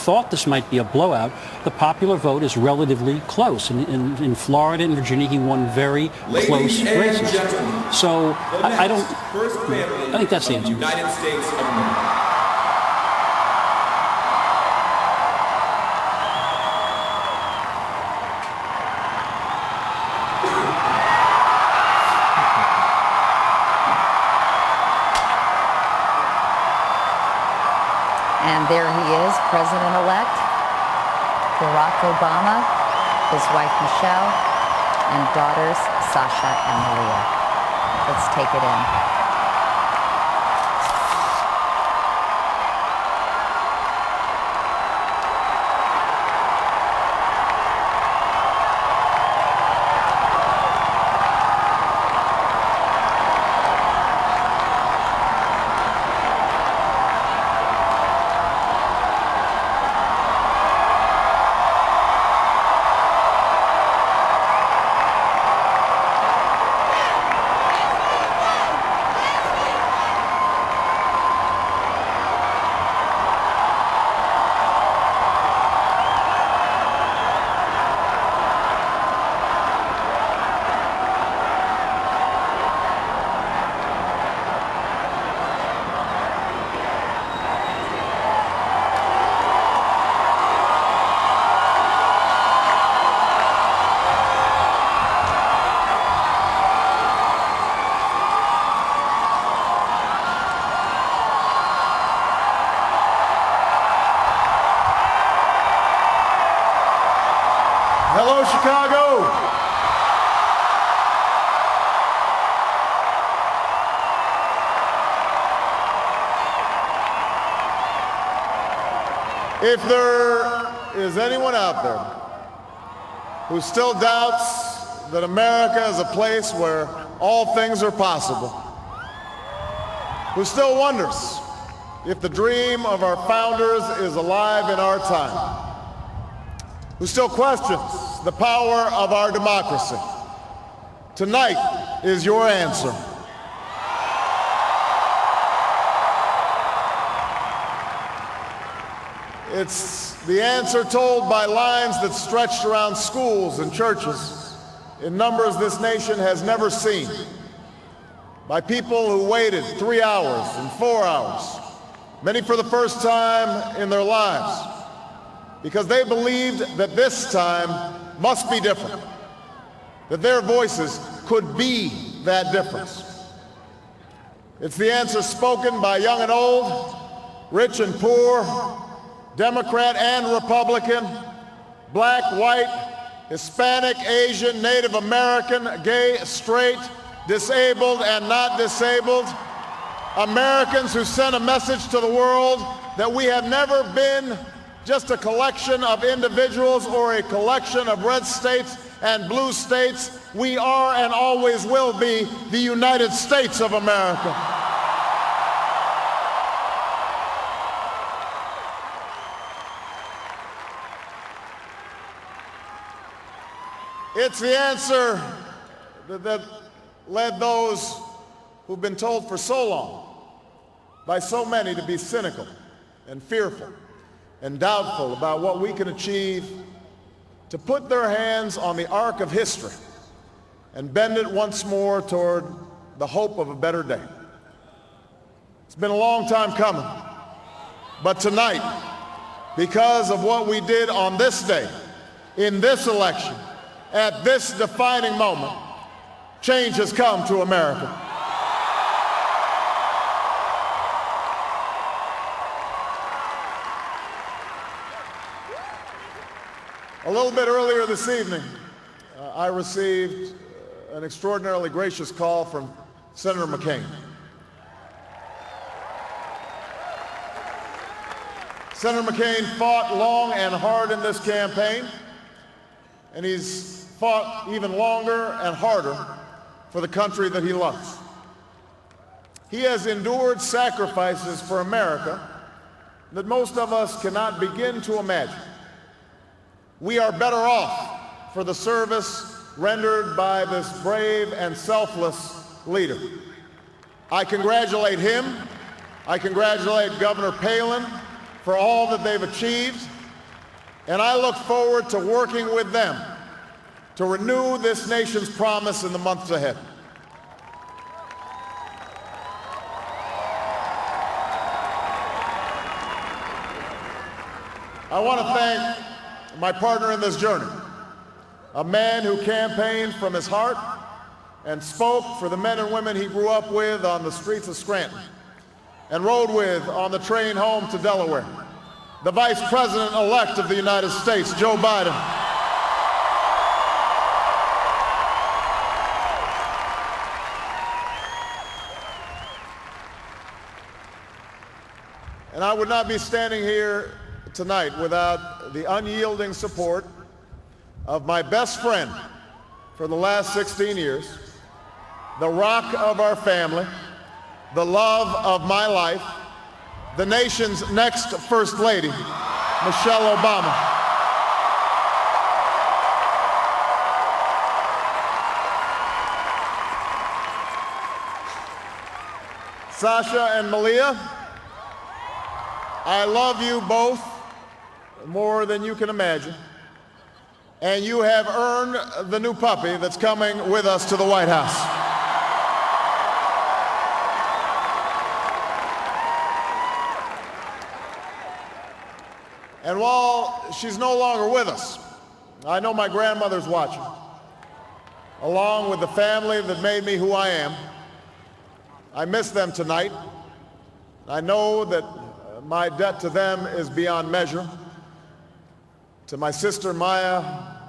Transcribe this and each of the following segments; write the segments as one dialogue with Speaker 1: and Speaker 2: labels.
Speaker 1: thought this might be a blowout. The popular vote is relatively close. In Florida and Virginia, he won very close races. So I think that's the answer.
Speaker 2: United States of America.
Speaker 3: And there he is, President-elect Barack Obama, his wife Michelle, and daughters Sasha and Malia. Let's take it in.
Speaker 4: Hello, Chicago. If there is anyone out there who still doubts that America is a place where all things are possible, who still wonders if the dream of our founders is alive in our time, who still questions the power of our democracy, tonight is your answer. It's the answer told by lines that stretched around schools and churches in numbers this nation has never seen, by people who waited 3 hours and 4 hours, many for the first time in their lives, because they believed that this time must be different, that their voices could be that difference. It's the answer spoken by young and old, rich and poor, Democrat and Republican, black, white, Hispanic, Asian, Native American, gay, straight, disabled and not disabled, Americans who sent a message to the world that we have never been just a collection of individuals or a collection of red states and blue states. We are and always will be the United States of America. It's the answer that led those who've been told for so long by so many to be cynical and fearful and doubtful about what we can achieve, to put their hands on the arc of history and bend it once more toward the hope of a better day. It's been a long time coming, but tonight, because of what we did on this day, in this election, at this defining moment, change has come to America. A little bit earlier this evening, I received an extraordinarily gracious call from Senator McCain. Senator McCain fought long and hard in this campaign, and he's fought even longer and harder for the country that he loves. He has endured sacrifices for America that most of us cannot begin to imagine. We are better off for the service rendered by this brave and selfless leader. I congratulate him. I congratulate Governor Palin for all that they've achieved, and I look forward to working with them to renew this nation's promise in the months ahead. I want to thank my partner in this journey, a man who campaigned from his heart and spoke for the men and women he grew up with on the streets of Scranton and rode with on the train home to Delaware, the Vice President-elect of the United States, Joe Biden. And I would not be standing here tonight without the unyielding support of my best friend for the last 16 years, the rock of our family, the love of my life, the nation's next First Lady, Michelle Obama. Sasha and Malia, I love you both more than you can imagine, and you have earned the new puppy that's coming with us to the White House. And while she's no longer with us, I know my grandmother's watching, along with the family that made me who I am. I miss them tonight. I know that my debt to them is beyond measure. To my sister Maya,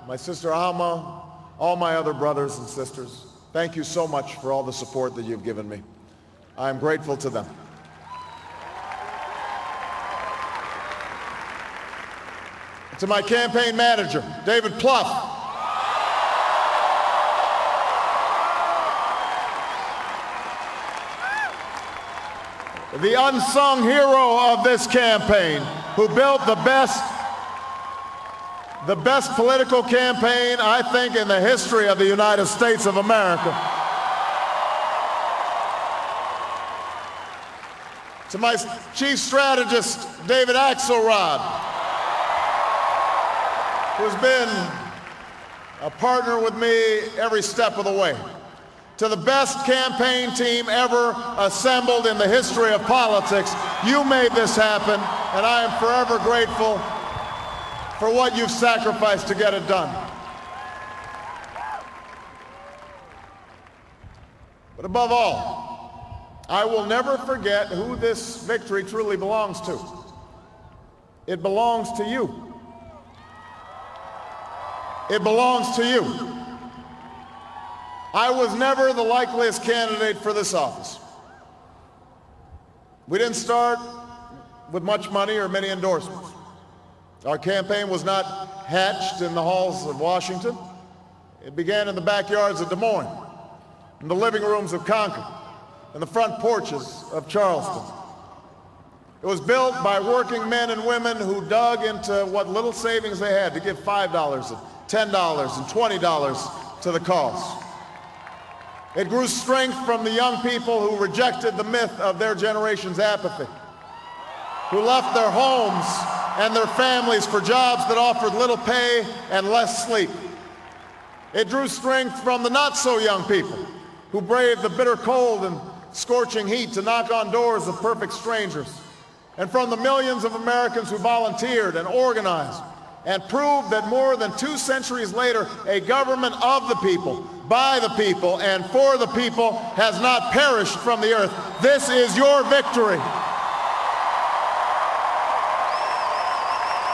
Speaker 4: my sister Alma, all my other brothers and sisters, thank you so much for all the support that you've given me. I am grateful to them. To my campaign manager, David Plouffe, the unsung hero of this campaign, who built the best political campaign, I think, in the history of the United States of America. To my chief strategist, David Axelrod, who's been a partner with me every step of the way. To the best campaign team ever assembled in the history of politics, you made this happen, and I am forever grateful for what you've sacrificed to get it done. But above all, I will never forget who this victory truly belongs to. It belongs to you. It belongs to you. I was never the likeliest candidate for this office. We didn't start with much money or many endorsements. Our campaign was not hatched in the halls of Washington. It began in the backyards of Des Moines, in the living rooms of Concord, and the front porches of Charleston. It was built by working men and women who dug into what little savings they had to give $5 and $10 and $20 to the cause. It grew strength from the young people who rejected the myth of their generation's apathy, who left their homes and their families for jobs that offered little pay and less sleep. It drew strength from the not-so-young people who braved the bitter cold and scorching heat to knock on doors of perfect strangers, and from the millions of Americans who volunteered and organized and proved that more than 2 centuries later, a government of the people, by the people, and for the people has not perished from the earth. This is your victory.